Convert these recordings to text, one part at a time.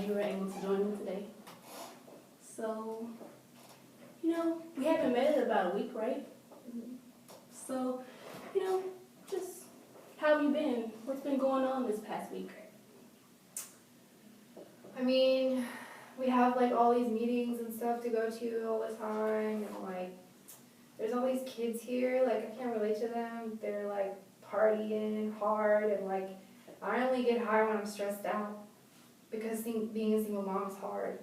glad you were able to join me today. So, we haven't met in about a week, right? So, just how have you been? What's been going on this past week? I mean, we have like all these meetings and stuff to go to all the time, and like there's all these kids here, like I can't relate to them. They're like partying hard, and like I only get high when I'm stressed out because being a single mom is hard.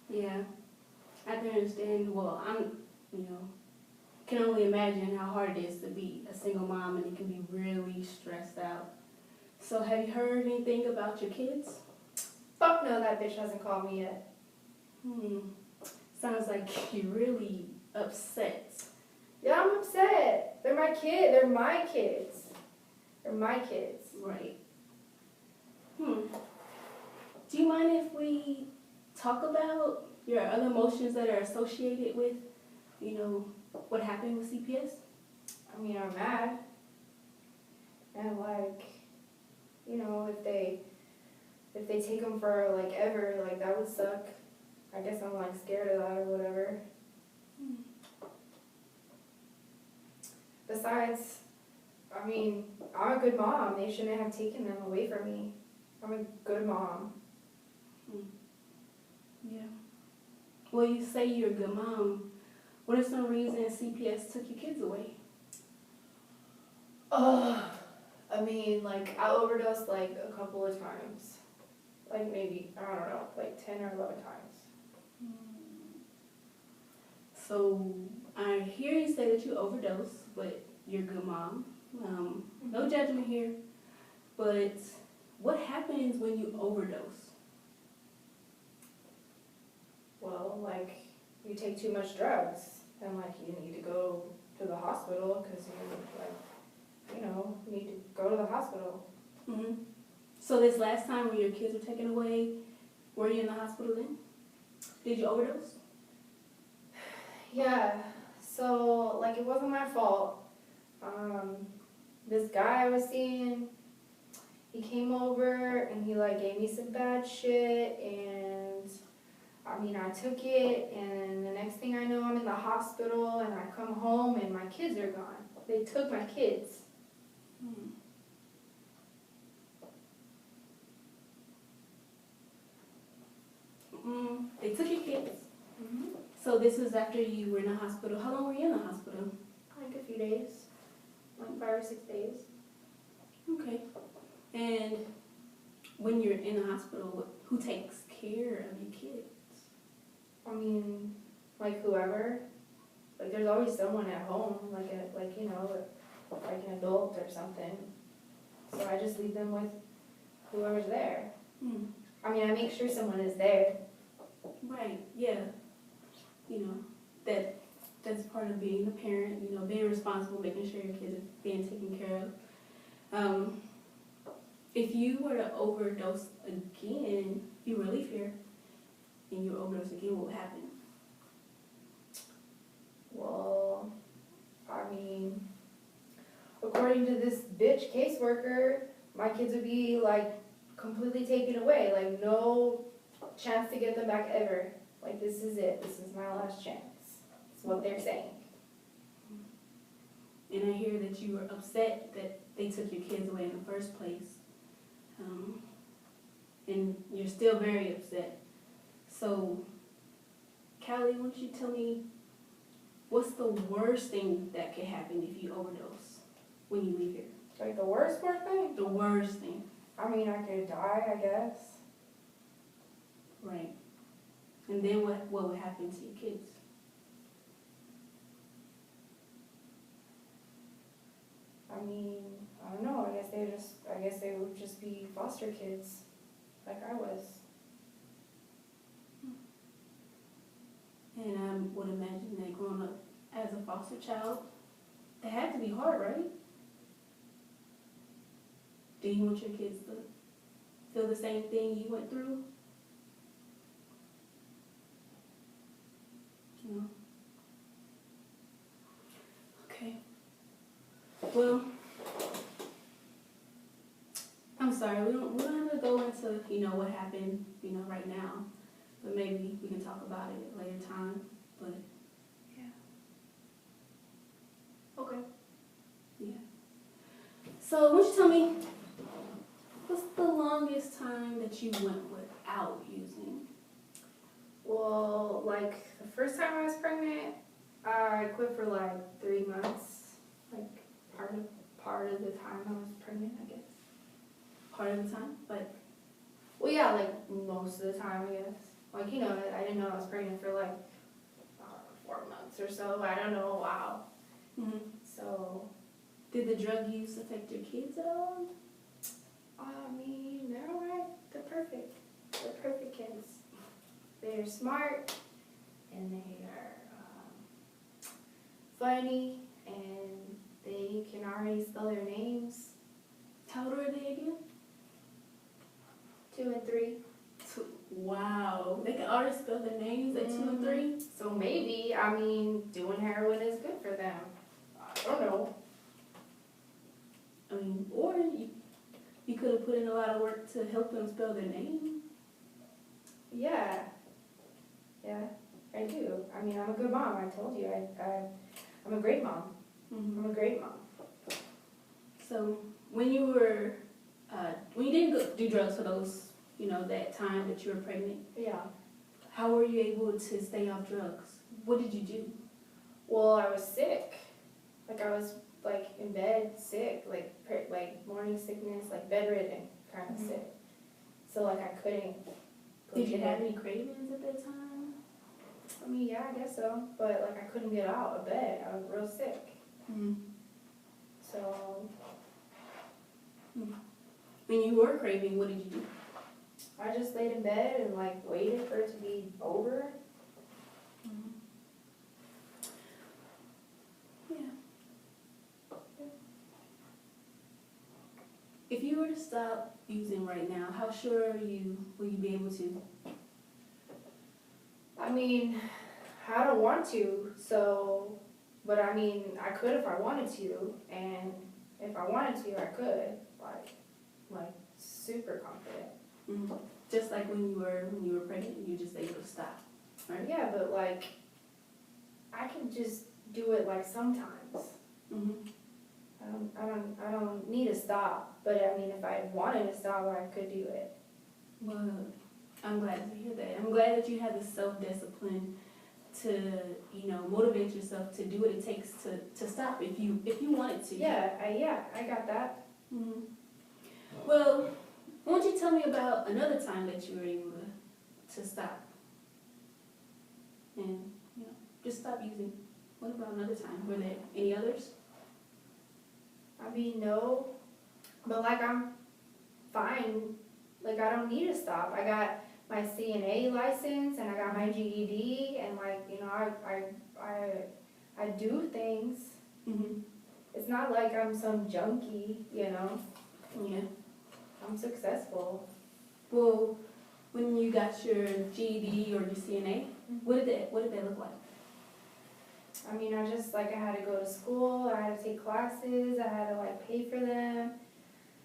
Yeah, I can understand. Well, can only imagine how hard it is to be a single mom, and it can be really stressed out. So have you heard anything about your kids? Fuck no, that bitch hasn't called me yet. Sounds like you're really upset. Yeah, I'm upset. They're my kid. They're my kids. They're my kids. Right. Do you mind if we talk about your other emotions that are associated with, what happened with CPS? I mean, I'm mad. And like, if they take them for like ever, like that would suck. I guess I'm like scared of that or whatever. Besides, I mean, I'm a good mom. They shouldn't have taken them away from me. I'm a good mom. Yeah. Well, you say you're a good mom. What are some reasons CPS took your kids away? I mean, like, I overdosed like a couple of times. Like maybe, I don't know, like 10 or 11 times. So I hear you say that you overdosed, but you're a good mom. No judgment here. But what happens when you overdose? Well, like, you take too much drugs, and like you need to go to the hospital because you need to go to the hospital. So this last time when your kids were taken away, were you in the hospital then? Did you overdose? Yeah, so like it wasn't my fault. This guy I was seeing, he came over and he like gave me some bad shit, and I mean I took it, and the next thing I know I'm in the hospital, and I come home and my kids are gone. They took my kids. They took your kids. So this was after you were in the hospital. How long were you in the hospital? Like a few days, like 5 or 6 days. Okay. And when you're in the hospital, who takes care of your kids? I mean, like whoever. Like there's always someone at home, like an adult or something. So I just leave them with whoever's there. I mean, I make sure someone is there. Right, yeah. That's part of being a parent, being responsible, making sure your kids are being taken care of. If you were to overdose again, you really fear, and you overdose again, what would happen? Well, I mean, according to this bitch caseworker, my kids would be like completely taken away, like no chance to get them back ever. Like this is it. This is my last chance. That's what they're saying. And I hear that you were upset that they took your kids away in the first place. And you're still very upset. So, Callie, why don't you tell me, what's the worst thing that could happen if you overdose when you leave here? Like the worst thing? The worst thing. I mean, I could die, I guess. Right. And then what would happen to your kids? I mean, I don't know. I guess they would just be foster kids, like I was. And I would imagine that growing up as a foster child, that had to be hard, right? Do you want your kids to feel the same thing you went through? No. Okay. Well, I'm sorry. We don't have to go into into, what happened, right now. But maybe we can talk about it later time. But Yeah. okay. Yeah. So, why don't you tell me, what's the longest time that you went without using? Well, like the first time I was pregnant, I quit for like 3 months. Like part of the time I was pregnant, I guess. Part of the time? Like, Well, yeah, like most of the time, I guess. Like, I didn't know I was pregnant for like 4 months or so. I don't know, wow. mm-hmm. So, Did the drug use affect your kids at all? I mean, they're alright. They're perfect. They're perfect kids. They're smart and they are funny and they can already spell their names. How old are they again? 2 and 3. Wow. They can already spell their names at 2 and 3? So maybe, doing heroin is good for them. I don't know. Or you could have put in a lot of work to help them spell their name. Yeah. Yeah, I do. I'm a good mom. I told you. I'm a great mom. Mm-hmm. I'm a great mom. So when you were, when you didn't do drugs for those, that time that you were pregnant, Yeah. how were you able to stay off drugs? What did you do? Well, I was sick. Like I was like in bed sick, like morning sickness, like bedridden kind of Mm-hmm. sick. So like I couldn't. Did you have any cravings at that time? Yeah, I guess so. But like I couldn't get out of bed. I was real sick. Mm-hmm. So When you were craving, what did you do? I just laid in bed and like waited for it to be over. Mm-hmm. Yeah. If you were to stop using right now, how sure will you be able to? I don't want to, so, but I could if I wanted to, and if I wanted to, I could, like super confident. Mm-hmm. Just like when you were pregnant, you just able to stop, right? Yeah, but like, I can just do it like sometimes. Mm-hmm. I don't need to stop, but if I wanted to stop, I could do it. Well, I'm glad to hear that. I'm glad that you have the self-discipline to, motivate yourself to do what it takes to stop if you wanted to. Yeah, I got that. Mm-hmm. Well, why don't you tell me about another time that you were able to stop and, just stop using? What about another time? Were there any others? No, but like I'm fine. Like I don't need to stop. I got my CNA license and I got my GED and I do things. Mm-hmm. It's not like I'm some junkie, Yeah. I'm successful. Well, when you got your GED or your CNA, what did that look like? I had to go to school, I had to take classes, I had to pay for them,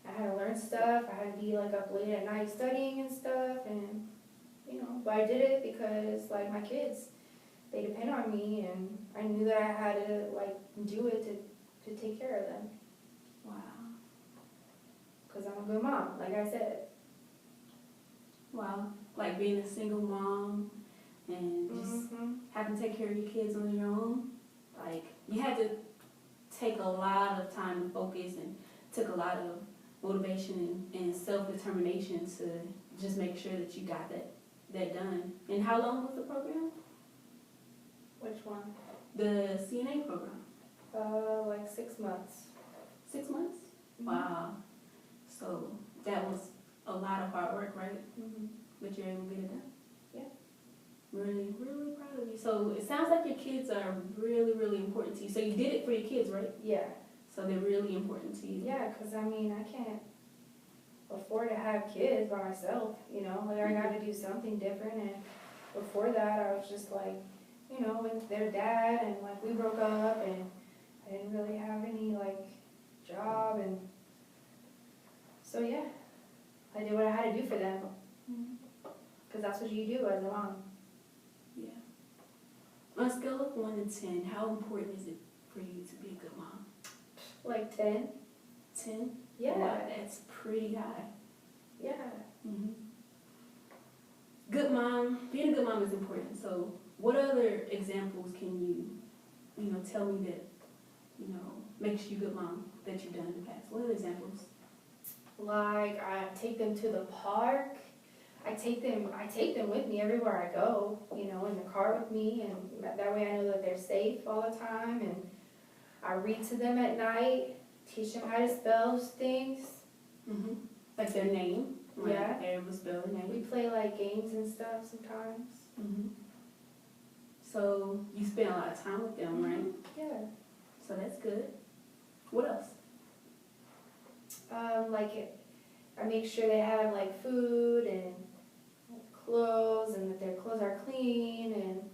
I had to learn stuff, I had to be up late at night studying and stuff, and but I did it because my kids, they depend on me, and I knew that I had to do it to take care of them. Wow. Because I'm a good mom, like I said. Wow. Like being a single mom and just having to take care of your kids on your own. You had to take a lot of time and focus and took a lot of motivation and self-determination to just make sure that you got that done. And how long was the program? Which one? The CNA program. 6 months. 6 months? Mm-hmm. Wow. So that was a lot of hard work, right? Mm-hmm. But you're able to get it done? Yeah. Really, really proud of you. So it sounds like your kids are really, really important to you. So you did it for your kids, right? Yeah. So they're really important to you. Yeah, because I can't afford to have kids by myself, I got to do something different. And before that, I was just with their dad, and we broke up, and I didn't really have any job, and so yeah, I did what I had to do for them. Mm-hmm. Because that's what you do as a mom. Yeah. On a scale of 1 to 10, how important is it for you to be a good mom? Like 10? 10? Yeah. Wow, that's pretty high. Yeah. Mm-hmm. Good mom, being a good mom is important. So what other examples can you tell me that, makes you a good mom that you've done in the past? What are the examples? Like, I take them to the park. I take them with me everywhere I go, in the car with me, and that way I know that they're safe all the time. And I read to them at night, teach them how to spell things. Mm-hmm. Like their name? Yeah. They're able to spell their name. We play like games and stuff sometimes. Mm-hmm. So you spend a lot of time with them, right? Yeah. So that's good. What else? I make sure they have like food and clothes, and that their clothes are clean, and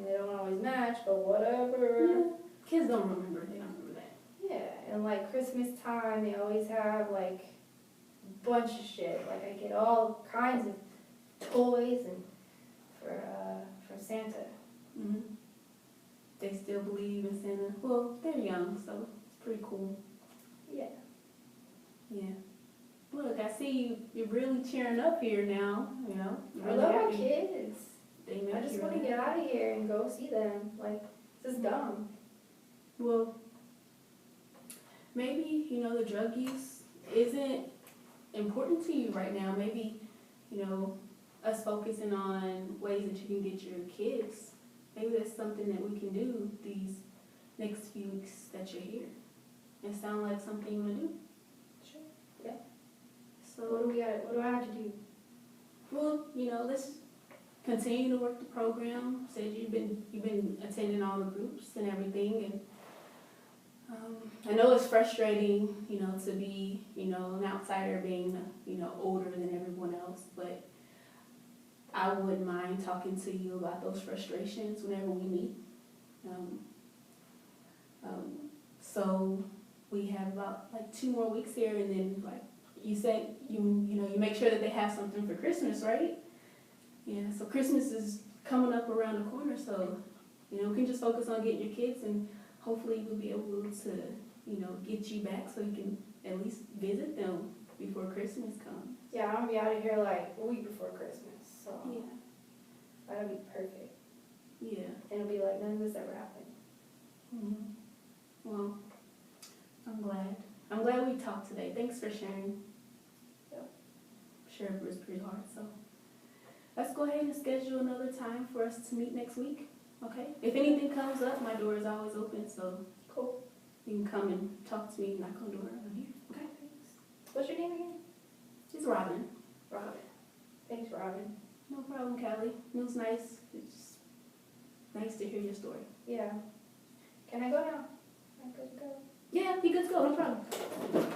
they don't always match, but whatever. Yeah. Kids don't remember. They don't remember that. Yeah, and like Christmas time, they always have like a bunch of shit. Like I get all kinds of toys and for Santa. Mm-hmm. They still believe in Santa. Well, they're young, so it's pretty cool. Yeah. Yeah. Look, I see you're really cheering up here now, You're I really love my happy. kids. They make I just you want to really get happy. out of here and go see them. Like, this is dumb. Well, maybe, the drug use isn't important to you right now. Maybe, us focusing on ways that you can get your kids, maybe that's something that we can do these next few weeks that you're here. It sound like something you want to do? Sure. Yeah. So, What do I have to do? well, let's continue to work the program. Said you've been attending all the groups and everything, and I know it's frustrating, to be, an outsider being, older than everyone else, but I wouldn't mind talking to you about those frustrations whenever we meet. So we have about like 2 more weeks here, and then like you said, you make sure that they have something for Christmas, right? Yeah. So Christmas is coming up around the corner, so we can just focus on getting your kids, and hopefully we'll be able to get you back so you can at least visit them before Christmas comes. Yeah, I'm gonna be out of here like a week before Christmas, so Yeah. that'll be perfect. Yeah. And it'll be like none of this ever happened. Mm-hmm. Well, I'm glad we talked today. Thanks for sharing. Yeah. I'm sure it was pretty hard, so let's go ahead and schedule another time for us to meet next week. Okay? If anything comes up, my door is always open, so Cool. you can come and talk to me, knock on the door over here. Okay? Thanks. What's your name again? It's Robin. Robin. Thanks, Robin. No problem, Callie. It was nice. It's nice to hear your story. Yeah. Can I go now? I'm good to go. Yeah, be good to go. No problem.